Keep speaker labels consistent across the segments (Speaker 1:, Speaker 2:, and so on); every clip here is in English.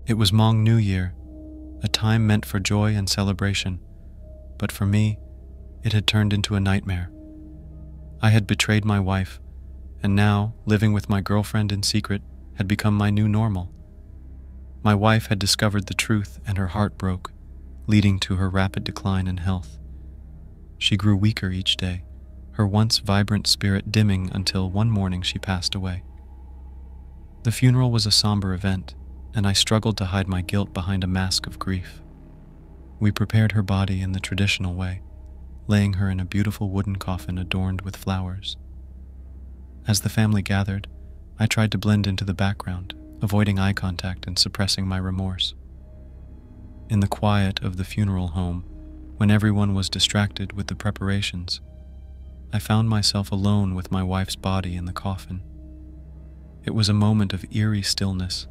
Speaker 1: It was Hmong New Year, a time meant for joy and celebration, but for me, it had turned into a nightmare. I had betrayed my wife, and now, living with my girlfriend in secret, had become my new normal. My wife had discovered the truth and her heart broke, leading to her rapid decline in health. She grew weaker each day, her once vibrant spirit dimming until one morning she passed away. The funeral was a somber event, and I struggled to hide my guilt behind a mask of grief. We prepared her body in the traditional way, laying her in a beautiful wooden coffin adorned with flowers. As the family gathered, I tried to blend into the background, avoiding eye contact and suppressing my remorse. In the quiet of the funeral home, when everyone was distracted with the preparations, I found myself alone with my wife's body in the coffin. It was a moment of eerie stillness,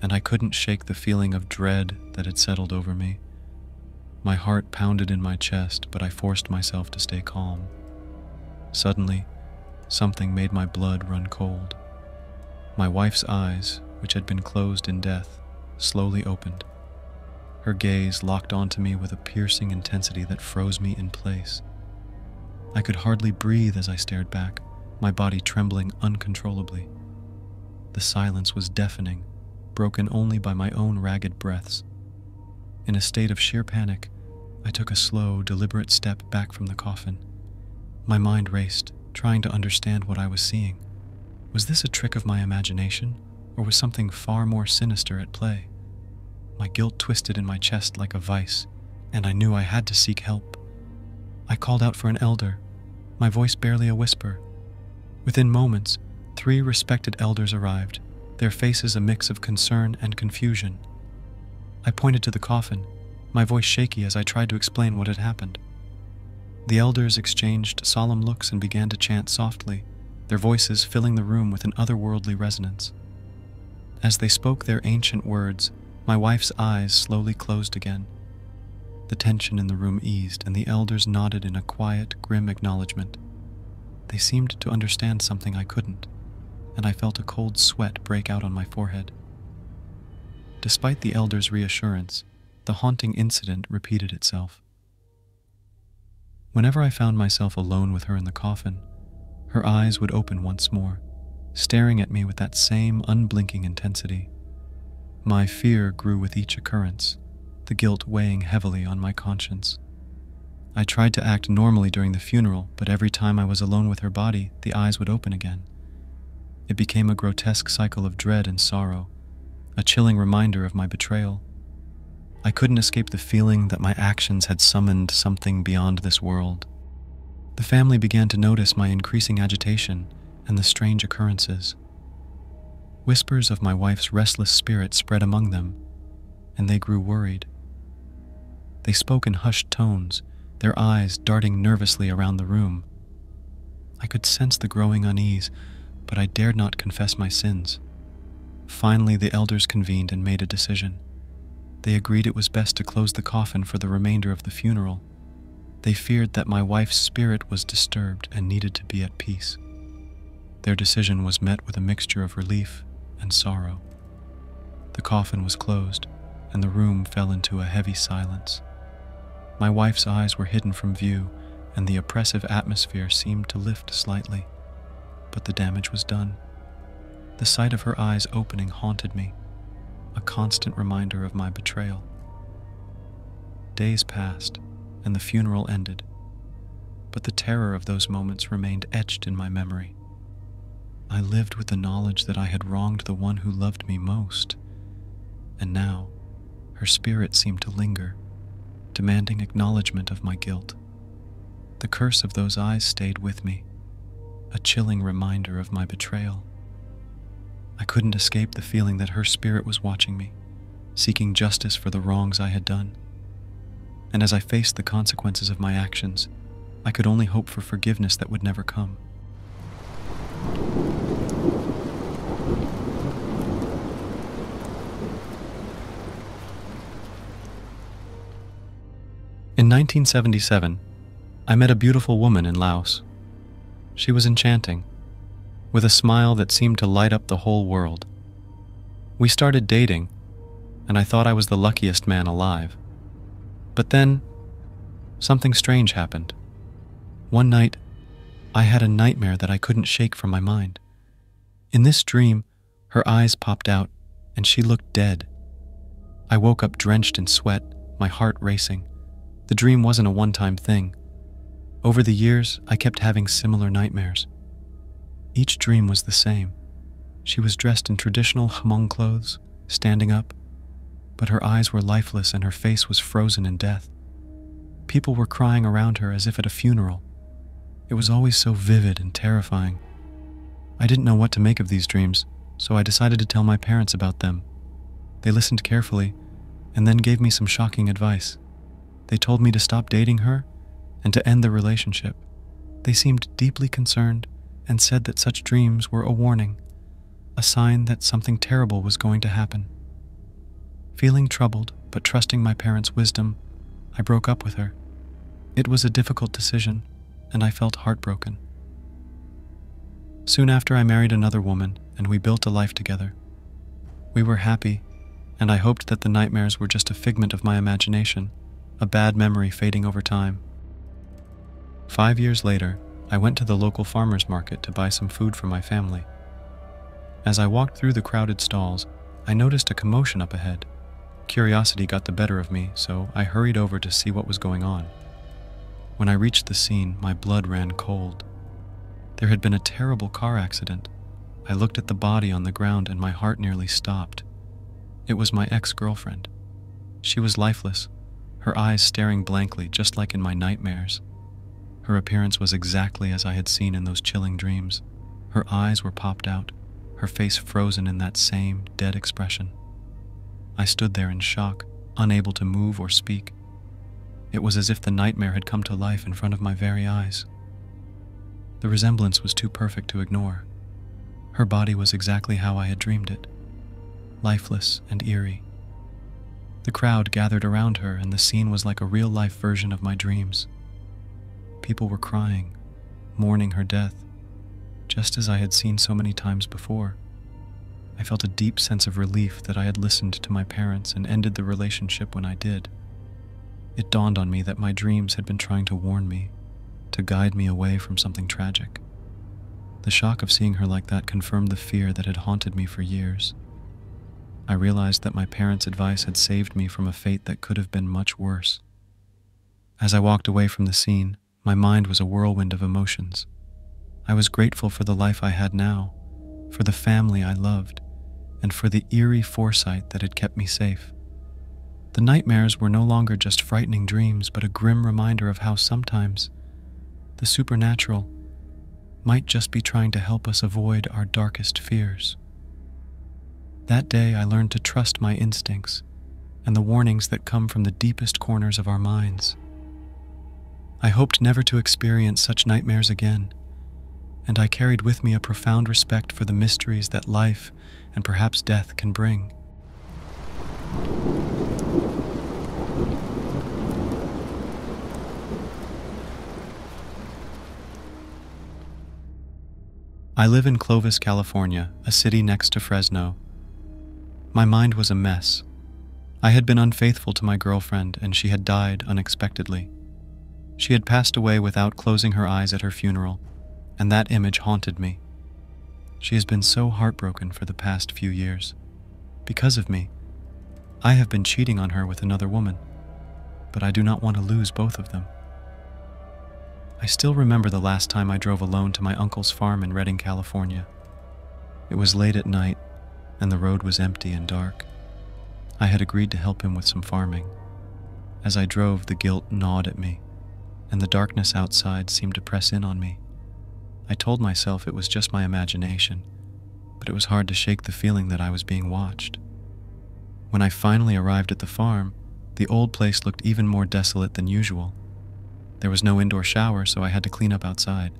Speaker 1: and I couldn't shake the feeling of dread that had settled over me. My heart pounded in my chest, but I forced myself to stay calm. Suddenly, something made my blood run cold. My wife's eyes, which had been closed in death, slowly opened. Her gaze locked onto me with a piercing intensity that froze me in place. I could hardly breathe as I stared back, my body trembling uncontrollably. The silence was deafening, broken only by my own ragged breaths. In a state of sheer panic, I took a slow, deliberate step back from the coffin. My mind raced, trying to understand what I was seeing. Was this a trick of my imagination, or was something far more sinister at play? My guilt twisted in my chest like a vice, and I knew I had to seek help. I called out for an elder, my voice barely a whisper. Within moments, 3 respected elders arrived, their faces a mix of concern and confusion. I pointed to the coffin, my voice shaky as I tried to explain what had happened. The elders exchanged solemn looks and began to chant softly, their voices filling the room with an otherworldly resonance. As they spoke their ancient words, my wife's eyes slowly closed again. The tension in the room eased, and the elders nodded in a quiet, grim acknowledgement. They seemed to understand something I couldn't, and I felt a cold sweat break out on my forehead. Despite the elders' reassurance, the haunting incident repeated itself. Whenever I found myself alone with her in the coffin, her eyes would open once more, staring at me with that same unblinking intensity. My fear grew with each occurrence, the guilt weighing heavily on my conscience. I tried to act normally during the funeral, but every time I was alone with her body, the eyes would open again. It became a grotesque cycle of dread and sorrow, a chilling reminder of my betrayal. I couldn't escape the feeling that my actions had summoned something beyond this world. The family began to notice my increasing agitation and the strange occurrences. Whispers of my wife's restless spirit spread among them, and they grew worried. They spoke in hushed tones, their eyes darting nervously around the room. I could sense the growing unease, but I dared not confess my sins. Finally, the elders convened and made a decision. They agreed it was best to close the coffin for the remainder of the funeral. They feared that my wife's spirit was disturbed and needed to be at peace. Their decision was met with a mixture of relief and sorrow. The coffin was closed, and the room fell into a heavy silence. My wife's eyes were hidden from view, and the oppressive atmosphere seemed to lift slightly. But the damage was done. The sight of her eyes opening haunted me, a constant reminder of my betrayal. Days passed, and the funeral ended, but the terror of those moments remained etched in my memory. I lived with the knowledge that I had wronged the one who loved me most, and now her spirit seemed to linger, demanding acknowledgement of my guilt. The curse of those eyes stayed with me, a chilling reminder of my betrayal. I couldn't escape the feeling that her spirit was watching me, seeking justice for the wrongs I had done. And as I faced the consequences of my actions, I could only hope for forgiveness that would never come. In 1977, I met a beautiful woman in Laos. She was enchanting, with a smile that seemed to light up the whole world. We started dating, and I thought I was the luckiest man alive. But then, something strange happened. One night, I had a nightmare that I couldn't shake from my mind. In this dream, her eyes popped out, and she looked dead. I woke up drenched in sweat, my heart racing. The dream wasn't a one-time thing. Over the years, I kept having similar nightmares. Each dream was the same. She was dressed in traditional Hmong clothes, standing up, but her eyes were lifeless and her face was frozen in death. People were crying around her as if at a funeral. It was always so vivid and terrifying. I didn't know what to make of these dreams, so I decided to tell my parents about them. They listened carefully and then gave me some shocking advice. They told me to stop dating her and to end the relationship. They seemed deeply concerned and said that such dreams were a warning, a sign that something terrible was going to happen. Feeling troubled, but trusting my parents' wisdom, I broke up with her. It was a difficult decision, and I felt heartbroken. Soon after, I married another woman, and we built a life together. We were happy, and I hoped that the nightmares were just a figment of my imagination, a bad memory fading over time. 5 years later, I went to the local farmer's market to buy some food for my family. As I walked through the crowded stalls, I noticed a commotion up ahead. Curiosity got the better of me, so I hurried over to see what was going on. When I reached the scene, my blood ran cold. There had been a terrible car accident. I looked at the body on the ground and my heart nearly stopped. It was my ex-girlfriend. She was lifeless, her eyes staring blankly, just like in my nightmares. Her appearance was exactly as I had seen in those chilling dreams. Her eyes were popped out, her face frozen in that same dead expression. I stood there in shock, unable to move or speak. It was as if the nightmare had come to life in front of my very eyes. The resemblance was too perfect to ignore. Her body was exactly how I had dreamed it, lifeless and eerie. The crowd gathered around her, and the scene was like a real-life version of my dreams. People were crying, mourning her death, just as I had seen so many times before. I felt a deep sense of relief that I had listened to my parents and ended the relationship when I did. It dawned on me that my dreams had been trying to warn me, to guide me away from something tragic. The shock of seeing her like that confirmed the fear that had haunted me for years. I realized that my parents' advice had saved me from a fate that could have been much worse. As I walked away from the scene, my mind was a whirlwind of emotions. I was grateful for the life I had now, for the family I loved, and for the eerie foresight that had kept me safe. The nightmares were no longer just frightening dreams, but a grim reminder of how sometimes the supernatural might just be trying to help us avoid our darkest fears. That day, I learned to trust my instincts and the warnings that come from the deepest corners of our minds. I hoped never to experience such nightmares again, and I carried with me a profound respect for the mysteries that life and perhaps death can bring. I live in Clovis, California, a city next to Fresno. My mind was a mess. I had been unfaithful to my girlfriend, and she had died unexpectedly. She had passed away without closing her eyes at her funeral, and that image haunted me. She has been so heartbroken for the past few years. Because of me, I have been cheating on her with another woman, but I do not want to lose both of them. I still remember the last time I drove alone to my uncle's farm in Redding, California. It was late at night, and the road was empty and dark. I had agreed to help him with some farming. As I drove, the guilt gnawed at me, and the darkness outside seemed to press in on me. I told myself it was just my imagination, but it was hard to shake the feeling that I was being watched. When I finally arrived at the farm, the old place looked even more desolate than usual. There was no indoor shower, so I had to clean up outside.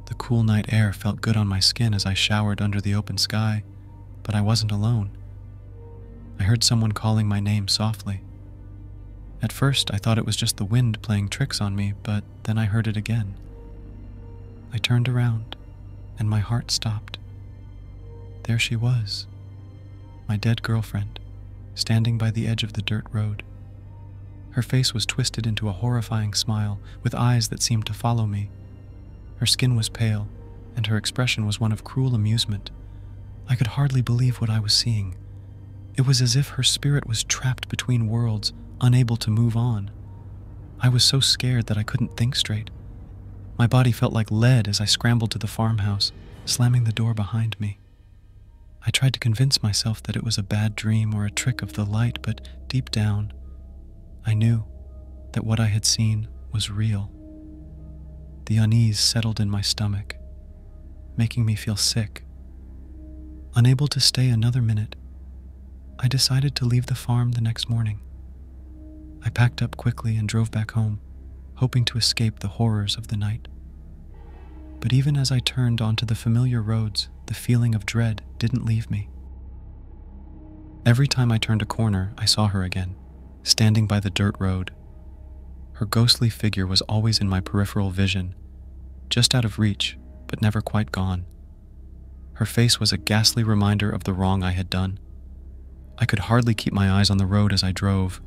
Speaker 1: The cool night air felt good on my skin as I showered under the open sky, but I wasn't alone. I heard someone calling my name softly. At first, I thought it was just the wind playing tricks on me, but then I heard it again. I turned around, and my heart stopped. There she was, my dead girlfriend, standing by the edge of the dirt road. Her face was twisted into a horrifying smile, with eyes that seemed to follow me. Her skin was pale, and her expression was one of cruel amusement. I could hardly believe what I was seeing. It was as if her spirit was trapped between worlds, unable to move on. I was so scared that I couldn't think straight. My body felt like lead as I scrambled to the farmhouse, slamming the door behind me. I tried to convince myself that it was a bad dream or a trick of the light, but deep down, I knew that what I had seen was real. The unease settled in my stomach, making me feel sick. Unable to stay another minute, I decided to leave the farm the next morning. I packed up quickly and drove back home, hoping to escape the horrors of the night. But even as I turned onto the familiar roads, the feeling of dread didn't leave me. Every time I turned a corner, I saw her again, standing by the dirt road. Her ghostly figure was always in my peripheral vision, just out of reach, but never quite gone. Her face was a ghastly reminder of the wrong I had done. I could hardly keep my eyes on the road as I drove,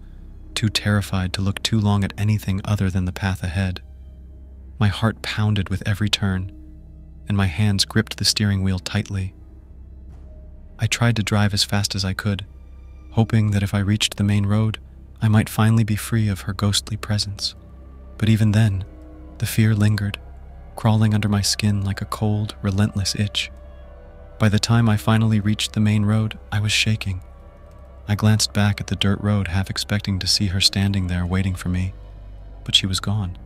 Speaker 1: too terrified to look too long at anything other than the path ahead. My heart pounded with every turn, and my hands gripped the steering wheel tightly. I tried to drive as fast as I could, hoping that if I reached the main road, I might finally be free of her ghostly presence. But even then, the fear lingered, crawling under my skin like a cold, relentless itch. By the time I finally reached the main road, I was shaking. I glanced back at the dirt road, half expecting to see her standing there waiting for me, but she was gone.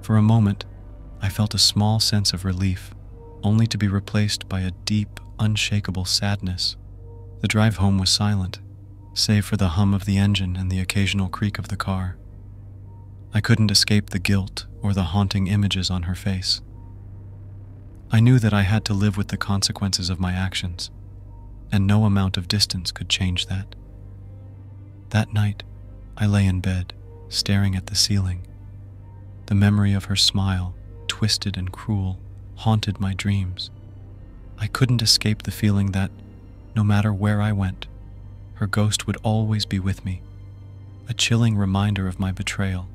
Speaker 1: For a moment, I felt a small sense of relief, only to be replaced by a deep, unshakable sadness. The drive home was silent, save for the hum of the engine and the occasional creak of the car. I couldn't escape the guilt or the haunting images on her face. I knew that I had to live with the consequences of my actions, and no amount of distance could change that. That night, I lay in bed, staring at the ceiling. The memory of her smile, twisted and cruel, haunted my dreams. I couldn't escape the feeling that, no matter where I went, her ghost would always be with me, a chilling reminder of my betrayal